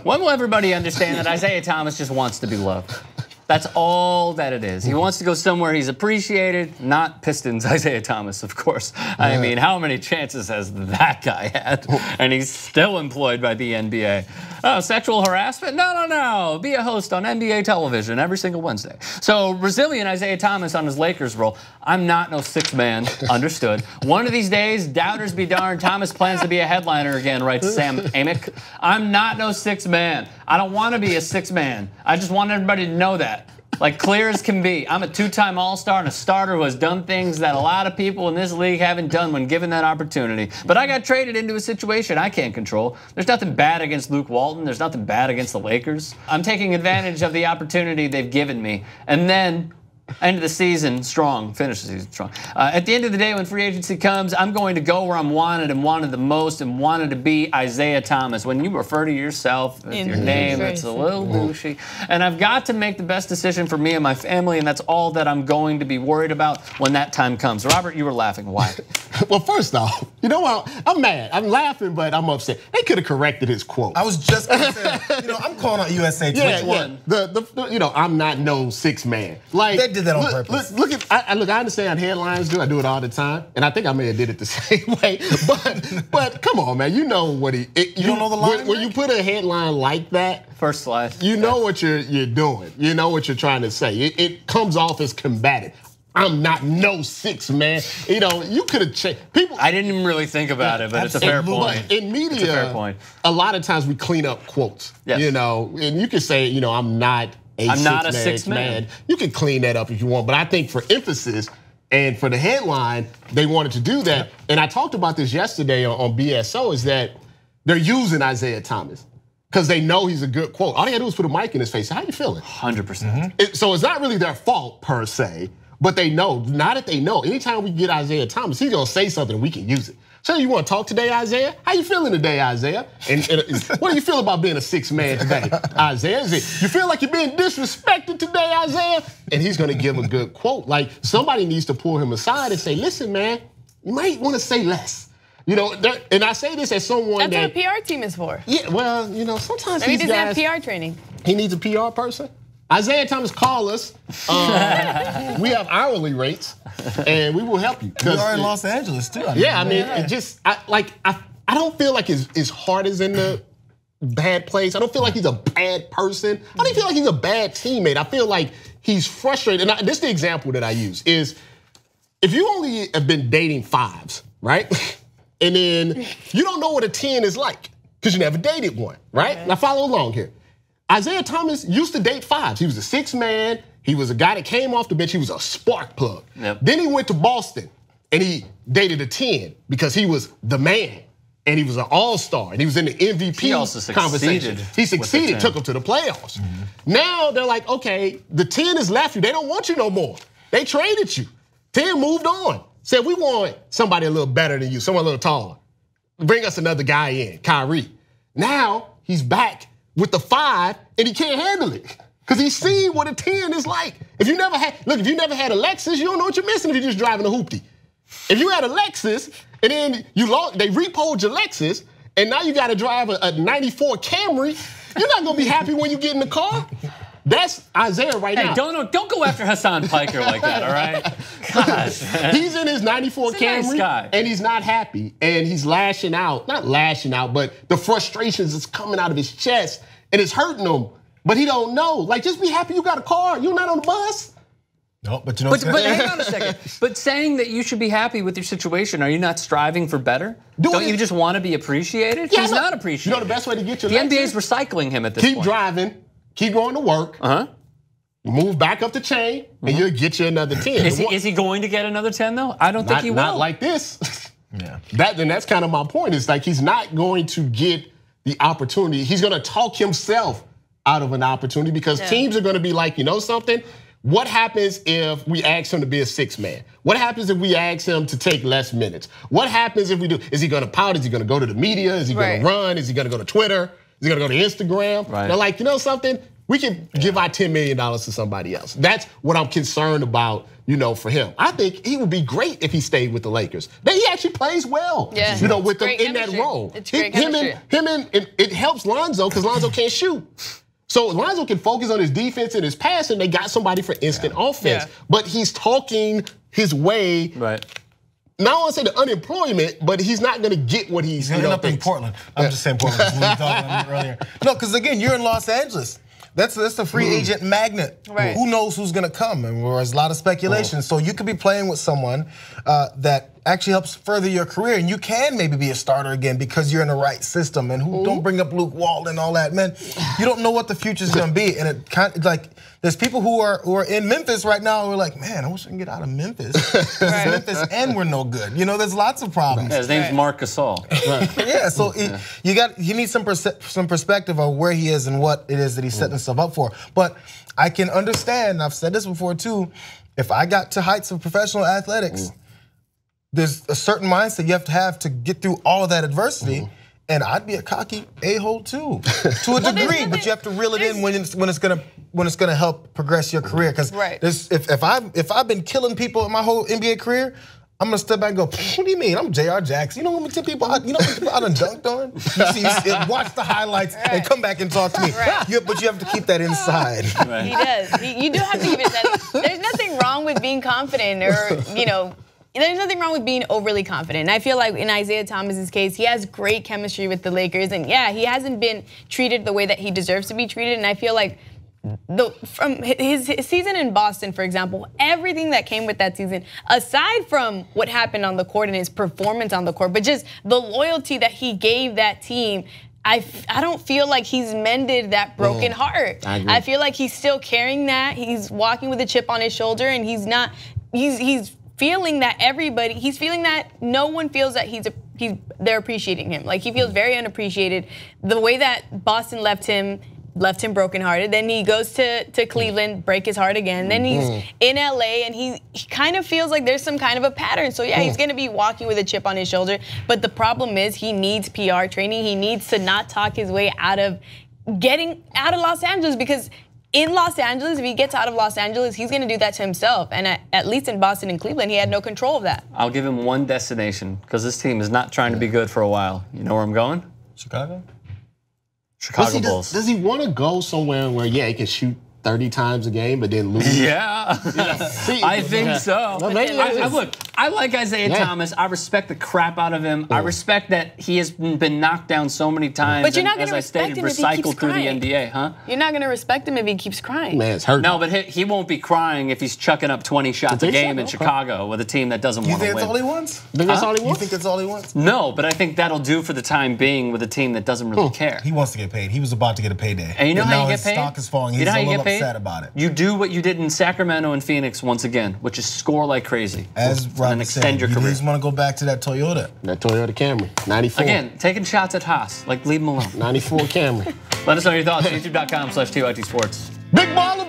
When will everybody understand that Isaiah Thomas just wants to be loved? That's all that it is. He wants to go somewhere he's appreciated, not Pistons Isaiah Thomas, of course. I mean, how many chances has that guy had? And he's still employed by the NBA. Oh, sexual harassment? No. Be a host on NBA television every single Wednesday. So resilient Isaiah Thomas on his Lakers role. I'm not no sixth man, understood. One of these days, doubters be darned, Thomas plans to be a headliner again, writes Sam Amick. I'm not no sixth man. I don't want to be a sixth man. I just want everybody to know that. Like clear as can be. I'm a two-time All-Star and a starter who has done things that a lot of people in this league haven't done when given that opportunity. But I got traded into a situation I can't control. There's nothing bad against Luke Walton. There's nothing bad against the Lakers. I'm taking advantage of the opportunity they've given me. And then, end of the season strong, finish the season strong. At the end of the day, when free agency comes, I'm going to go where I'm wanted and wanted the most and wanted to be Isaiah Thomas. When you refer to yourself with your name, it's a little douchey. And I've got to make the best decision for me and my family, and that's all that I'm going to be worried about when that time comes. Robert, you were laughing. Why? Well, first off, you know what? I'm mad. I'm laughing, but I'm upset. They could have corrected his quote. I was just going to say, I'm calling on USA. Which one? I'm not no sixth man. Like, they did that on purpose. I understand headlines do. I do it all the time, and I think I may have did it the same way. But come on, man. You know what you don't know the line. When you put a headline like that, first slide, you know what you're doing. You know what you're trying to say. It comes off as combative. I'm not no sixth man. You could have changed people. I didn't even really think about it, but it's a fair point. In media, it's a fair point. A lot of times we clean up quotes. Yes. And you could say, I'm not a sixth man. You can clean that up if you want, but I think for emphasis and for the headline, they wanted to do that. And I talked about this yesterday on BSO, is that they're using Isaiah Thomas because they know he's a good quote. All they gotta do is put a mic in his face. How you feeling? 100%. So it's not really their fault per se, but they know. Now that they know, anytime we get Isaiah Thomas, he's gonna say something and we can use it. So you want to talk today, Isaiah? How you feeling today, Isaiah? And what do you feel about being a sixth man today, Isaiah? You feel like you're being disrespected today, Isaiah? And he's gonna give a good quote. Like somebody needs to pull him aside and say, listen, man, you might want to say less. And I say this as someone that's what a PR team is for. Yeah, well, sometimes maybe he doesn't have PR training. He needs a PR person. Isaiah Thomas, call us. We have hourly rates, and we will help you. We are in Los Angeles too. I don't feel like his heart is in the bad place. I don't feel like he's a bad person. I don't even feel like he's a bad teammate. I feel like he's frustrated. And this is the example that I use is if you only have been dating fives, right? And then you don't know what a 10 is like because you never dated one, right? Okay. Now follow along here. Isaiah Thomas used to date fives. He was a sixth man. He was a guy that came off the bench. He was a spark plug. Yep. Then he went to Boston and he dated a 10 because he was the man and he was an all-star and he was in the MVP conversation. He succeeded, took him to the playoffs. Mm-hmm. Now they're like, okay, the 10 has left you. They don't want you no more. They traded you. 10 moved on. Said, we want somebody a little better than you, someone a little taller. Bring us another guy in, Kyrie. Now he's back with the 5, and he can't handle it because he's seen what a 10 is like. If you never had a Lexus, you don't know what you're missing if you're just driving a hoopty. If you had a Lexus and then they repoed your Lexus, and now you got to drive a 94 Camry, you're not gonna be happy when you get in the car. That's Isaiah right now. Don't go after Hassan Piker like that, all right? Gosh. He's in his 94 Camry, nice and he's not happy, and he's lashing out. Not lashing out, but the frustrations is coming out of his chest, and it's hurting him. But he don't know. Like, just be happy you got a car. You're not on the bus. No, but But hang on a second. But saying that you should be happy with your situation, are you not striving for better? Don't you just want to be appreciated? Yeah, He's not appreciated. You know the best way to get your The Lexus? NBA is recycling him at this point. Keep driving. Keep going to work. Move back up the chain, and you'll get you another 10. Is he going to get another 10 though? I don't think he will. Not like this. Yeah. That's kind of my point. It's like he's not going to get the opportunity. He's going to talk himself out of an opportunity because teams are going to be like, you know something? What happens if we ask him to be a sixth man? What happens if we ask him to take less minutes? What happens if we do? Is he going to pout? Is he going to go to the media? Is he going to run? Is he going to go to Twitter? Is he going to go to Instagram? Right. They're like, you know something? we can give our $10 million to somebody else. That's what I'm concerned about, for him. I think he would be great if he stayed with the Lakers. He actually plays well, with them in that role. It's great chemistry. Him and it helps Lonzo because Lonzo can't shoot. So Lonzo can focus on his defense and his passing. They got somebody for instant offense. But he's talking his way. Right. Now I want to say the unemployment, but he's not going to get what he's going to end up in Portland. I'm just saying Portland. We were talking about it earlier. No, because again, you're in Los Angeles. That's a free agent magnet. Right. Who knows who's going to come? And there's a lot of speculation. So you could be playing with someone that actually helps further your career, and you can maybe be a starter again because you're in the right system. And don't bring up Luke Walton and all that, man. You don't know what the future's going to be, and it kind of like there's people who are in Memphis right now who are like, man, I wish I can get out of Memphis. Right. Memphis, and we're no good. There's lots of problems. Yeah, his name's Marc Gasol. Yeah, so he needs some perspective of where he is and what it is that he's setting himself up for. But I can understand, I've said this before too, if I got to heights of professional athletics, there's a certain mindset you have to get through all of that adversity. And I'd be a cocky a-hole too, to a degree. But you have to reel it in when it's gonna help progress your career. Because if I've been killing people in my whole NBA career, I'm gonna step back and go, what do you mean? I'm Jayar Jackson. You know how many people I done dunked on? Watch the highlights and come back and talk to me. But you have to keep that inside. He does. You do have to keep it inside. There's nothing wrong with being confident or, there's nothing wrong with being overly confident. And I feel like in Isaiah Thomas's case, he has great chemistry with the Lakers. And yeah, he hasn't been treated the way that he deserves to be treated. And I feel like from his season in Boston, for example, everything that came with that season, aside from what happened on the court and his performance on the court, but just the loyalty that he gave that team, I don't feel like he's mended that broken heart. I feel like he's still carrying that. He's walking with a chip on his shoulder, and he's feeling that he's feeling that no one feels that they're appreciating him. Like, he feels very unappreciated. The way that Boston left him brokenhearted. Then he goes to Cleveland, break his heart again. Then he's in LA, and he kind of feels like there's some kind of a pattern. So yeah, he's gonna be walking with a chip on his shoulder. But the problem is he needs PR training. He needs to not talk his way out of getting out of Los Angeles, because in Los Angeles, if he gets out of Los Angeles, he's going to do that to himself. And at least in Boston and Cleveland, he had no control of that. I'll give him one destination, because this team is not trying to be good for a while. You know where I'm going? Chicago? Chicago Bulls. Does he want to go somewhere where, he can shoot 30 times a game, but then lose? Yeah, I think so. Well, look, I like Isaiah Thomas. I respect the crap out of him. I respect that he has been knocked down so many times. But you're not going to respect him if he keeps through crying. the NBA, huh? You're not going to respect him if he keeps crying. Man, it's hurting. No, but he won't be crying if he's chucking up 20 shots a game in Chicago with a team that doesn't want to win. You think that's all he wants? You think that's all he wants? You think that's all he wants? No, but I think that'll do for the time being with a team that doesn't really care. He wants to get paid. He was about to get a payday. And you know how you get paid? His stock is falling. He's a little upset about it. You do what you did in Sacramento and Phoenix once again, which is score like crazy. As Rob and extend your you career. just want to go back to that Toyota. That Toyota Camry, 94. Again, taking shots at Haas, like leave him alone. 94 Camry. Let us know your thoughts, youtube.com/TYT Sports. Big baller.